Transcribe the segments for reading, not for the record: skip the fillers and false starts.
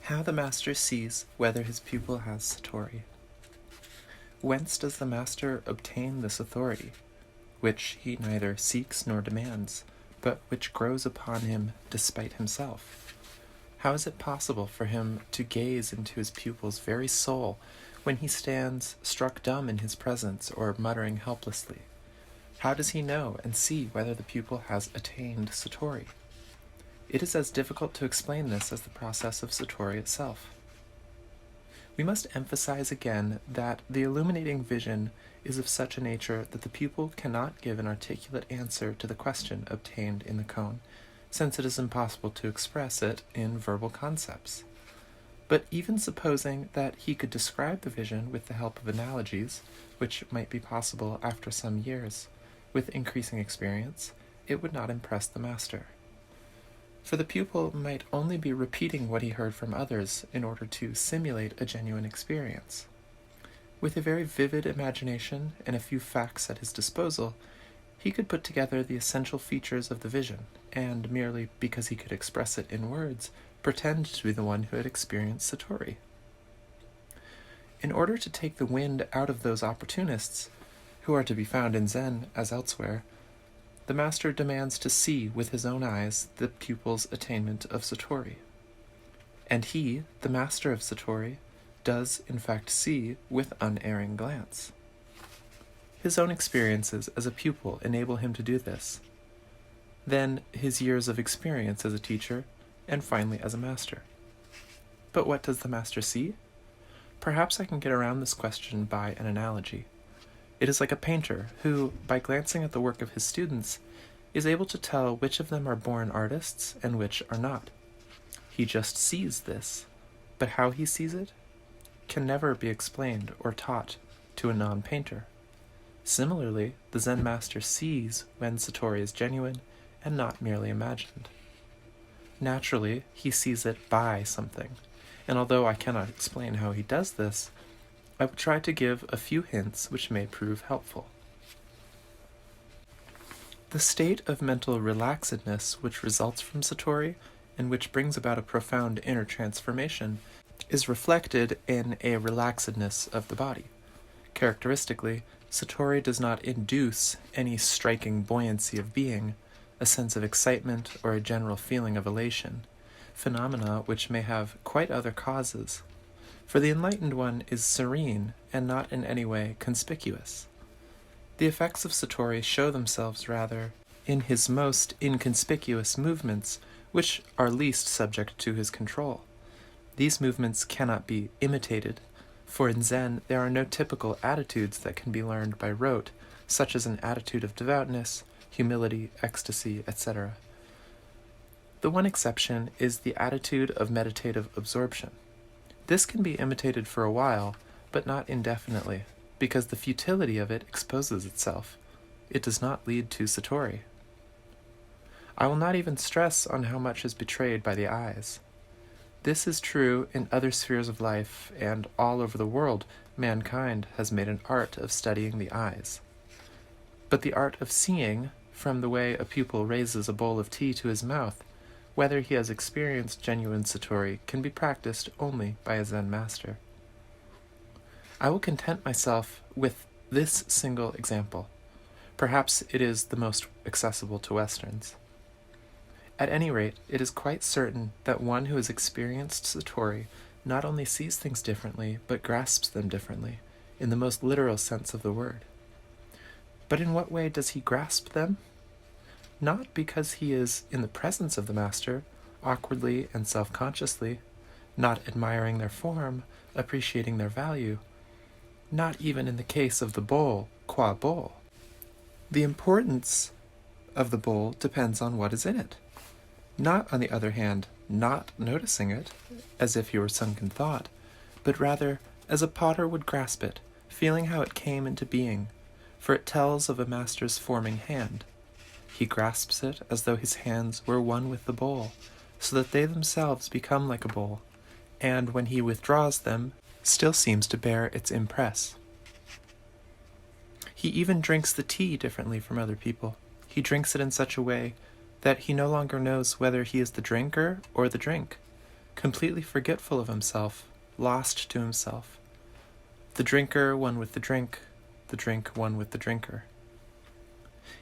How the master sees whether his pupil has Satori. Whence does the master obtain this authority, which he neither seeks nor demands, but which grows upon him despite himself? How is it possible for him to gaze into his pupil's very soul when he stands struck dumb in his presence or muttering helplessly? How does he know and see whether the pupil has attained Satori? It is as difficult to explain this as the process of Satori itself. We must emphasize again that the illuminating vision is of such a nature that the pupil cannot give an articulate answer to the question obtained in the koan, since it is impossible to express it in verbal concepts. But even supposing that he could describe the vision with the help of analogies, which might be possible after some years, with increasing experience, it would not impress the master. For the pupil might only be repeating what he heard from others in order to simulate a genuine experience. With a very vivid imagination and a few facts at his disposal, he could put together the essential features of the vision, and merely because he could express it in words, pretend to be the one who had experienced Satori. In order to take the wind out of those opportunists, who are to be found in Zen as elsewhere, the master demands to see with his own eyes the pupil's attainment of Satori. And he, the master of Satori, does in fact see with unerring glance. His own experiences as a pupil enable him to do this. Then his years of experience as a teacher, and finally as a master. But what does the master see? Perhaps I can get around this question by an analogy. It is like a painter who, by glancing at the work of his students, is able to tell which of them are born artists and which are not. He just sees this, but how he sees it can never be explained or taught to a non-painter. Similarly, the Zen master sees when Satori is genuine and not merely imagined. Naturally, he sees it by something, and although I cannot explain how he does this, I will try to give a few hints which may prove helpful. The state of mental relaxedness which results from Satori, and which brings about a profound inner transformation, is reflected in a relaxedness of the body. Characteristically, Satori does not induce any striking buoyancy of being, a sense of excitement, or a general feeling of elation, phenomena which may have quite other causes. For the enlightened one is serene and not in any way conspicuous. The effects of Satori show themselves rather in his most inconspicuous movements, which are least subject to his control. These movements cannot be imitated, for in Zen there are no typical attitudes that can be learned by rote, such as an attitude of devoutness, humility, ecstasy, etc. The one exception is the attitude of meditative absorption. This can be imitated for a while, but not indefinitely, because the futility of it exposes itself. It does not lead to Satori. I will not even stress on how much is betrayed by the eyes. This is true in other spheres of life, and all over the world mankind has made an art of studying the eyes. But the art of seeing, from the way a pupil raises a bowl of tea to his mouth, whether he has experienced genuine Satori can be practiced only by a Zen master. I will content myself with this single example. Perhaps it is the most accessible to Westerns. At any rate, it is quite certain that one who has experienced Satori not only sees things differently, but grasps them differently, in the most literal sense of the word. But in what way does he grasp them? Not because he is in the presence of the master, awkwardly and self-consciously, not admiring their form, appreciating their value, not even in the case of the bowl, qua bowl. The importance of the bowl depends on what is in it. Not, on the other hand, not noticing it, as if you were sunk in thought, but rather as a potter would grasp it, feeling how it came into being, for it tells of a master's forming hand. He grasps it as though his hands were one with the bowl, so that they themselves become like a bowl, and when he withdraws them, still seems to bear its impress. He even drinks the tea differently from other people. He drinks it in such a way that he no longer knows whether he is the drinker or the drink. completely forgetful of himself, lost to himself. The drinker one with the drink one with the drinker.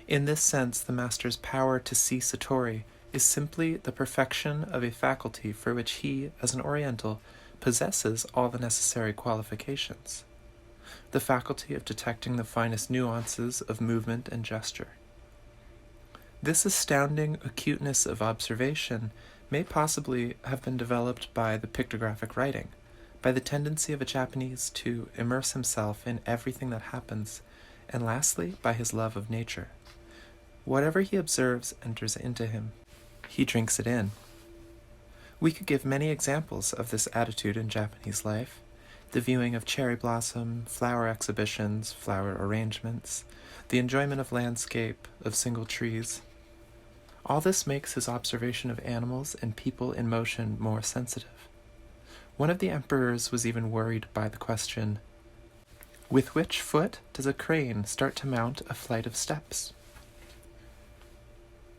In this sense, the master's power to see Satori is simply the perfection of a faculty for which he, as an Oriental, possesses all the necessary qualifications. The faculty of detecting the finest nuances of movement and gesture. This astounding acuteness of observation may possibly have been developed by the pictographic writing, by the tendency of a Japanese to immerse himself in everything that happens, and lastly, by his love of nature. Whatever he observes enters into him. He drinks it in. We could give many examples of this attitude in Japanese life. The viewing of cherry blossom, flower exhibitions, flower arrangements, the enjoyment of landscape, of single trees. All this makes his observation of animals and people in motion more sensitive. One of the emperors was even worried by the question, with which foot does a crane start to mount a flight of steps?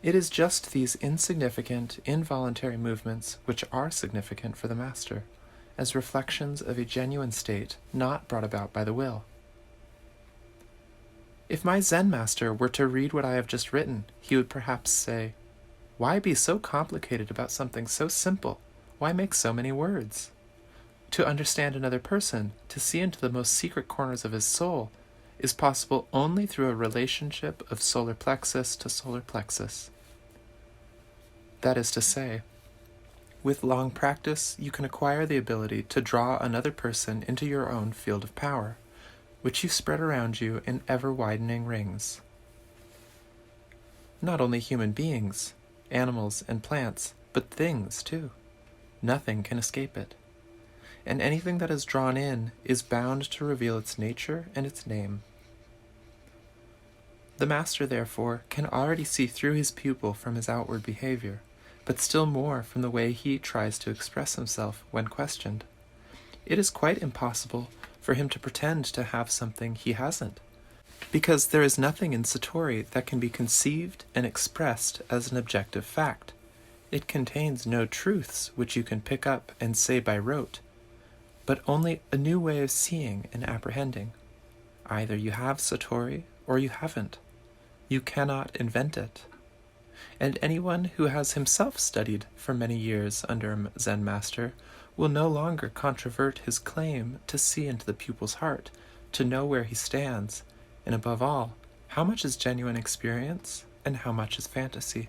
It is just these insignificant, involuntary movements which are significant for the master, as reflections of a genuine state not brought about by the will. If my Zen master were to read what I have just written, he would perhaps say, "Why be so complicated about something so simple? Why make so many words? To understand another person, to see into the most secret corners of his soul, is possible only through a relationship of solar plexus to solar plexus." That is to say, with long practice, you can acquire the ability to draw another person into your own field of power, which you spread around you in ever-widening rings. Not only human beings, animals and plants, but things too. Nothing can escape it. And anything that is drawn in is bound to reveal its nature and its name. The master, therefore, can already see through his pupil from his outward behavior, but still more from the way he tries to express himself when questioned. It is quite impossible for him to pretend to have something he hasn't, because there is nothing in Satori that can be conceived and expressed as an objective fact. It contains no truths which you can pick up and say by rote, but only a new way of seeing and apprehending. Either you have Satori or you haven't. You cannot invent it. And anyone who has himself studied for many years under a Zen master will no longer controvert his claim to see into the pupil's heart, to know where he stands, and above all, how much is genuine experience and how much is fantasy.